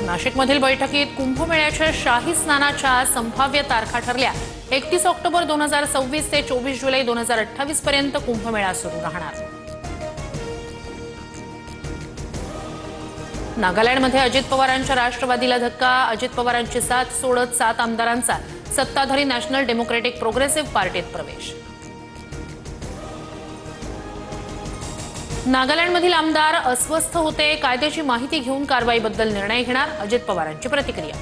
नाशिकमधील बैठकीत कुंभमेळ्याच्या शाही स्नानाच्या संभाव्य तारखा ठरल्या। 31 ऑक्टोबर 2026 ते 24 जुलै 2028 पर्यंत कुंभमेळा सुरू राहणार। नागालँडमध्ये अजित पवारांच्या राष्ट्रवादीला धक्का। अजित पवारांची साथ सोडत 7 आमदारांचा सत्ताधारी नॅशनल डेमोक्रेटिक प्रोग्रेसिव्ह पार्टीत प्रवेश। नागालँडमधील आमदार अस्वस्थ होते, कायद्याची माहिती घेऊन कारवाईबद्दल निर्णय घेणार, अजित पवारांची प्रतिक्रिया।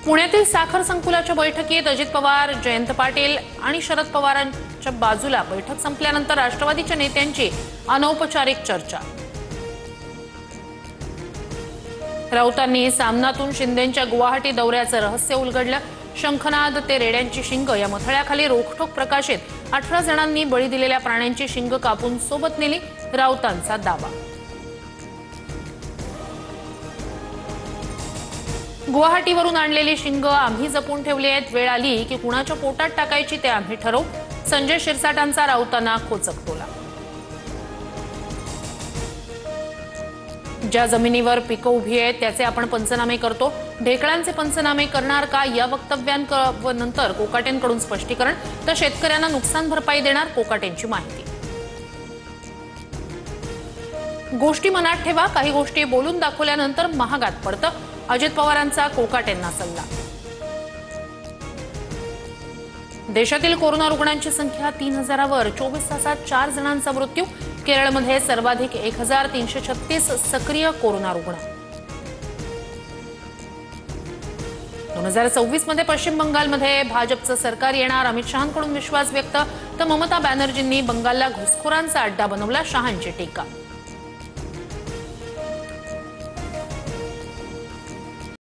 पुण्यातील साखर संकुलाच्या बैठकीत अजित पवार, जयंत पाटील आणि शरद पवारांच्या बाजूला बैठक संपल्यानंतर राष्ट्रवादीच्या नेत्यांची अनौपचारिक चर्चा। राऊतांनी सामनातून शिंदेंच्या गुवाहाटी दौऱ्याचं रहस्य उलगडलं। शंखनाद ते रेड्यांची शिंग या मथळ्याखाली रोखठोक प्रकाशित। 18 जणांनी बळी दिलेल्या प्राण्यांची शिंग कापून सोबत नेली, राऊतांचा दावा। गुवाहाटीवरून आणलेली शिंग आम्ही जपून ठेवली आहेत, वेळ आली की कुणाच्या पोटात टाकायची ते आम्ही ठरवू, संजय शिरसाटांचा राऊतांना खोचक टोला। ज्या जमिनीवर पिकं उभी आहेत त्याचे आपण पंचनामे करतो, ढेकळांचे पंचनामे करणार का या वक्तव्यांनंतर कोकाटेंकडून स्पष्टीकरण, तर शेतकऱ्यांना नुकसान भरपाई देणार, कोकाटेंची माहिती। गोष्टी मनात ठेवा, काही गोष्टी बोलून दाखवल्यानंतर महागात पडतं, अजित पवारांचा कोकाटेंना सल्ला। देशातील कोरोना रुग्णांची संख्या 3000वर, 24 तासात 4 जणांचा मृत्यू। केरळमध्ये सर्वाधिक 1336 सक्रिय कोरोना रुग्ण। 2024 मध्ये पश्चिम बंगालमध्ये भाजपचं सरकार येणार, अमित शहांकडून विश्वास व्यक्त, तर ममता बॅनर्जींनी बंगालला घुसखोरांचा अड्डा बनवला, शहांची टीका।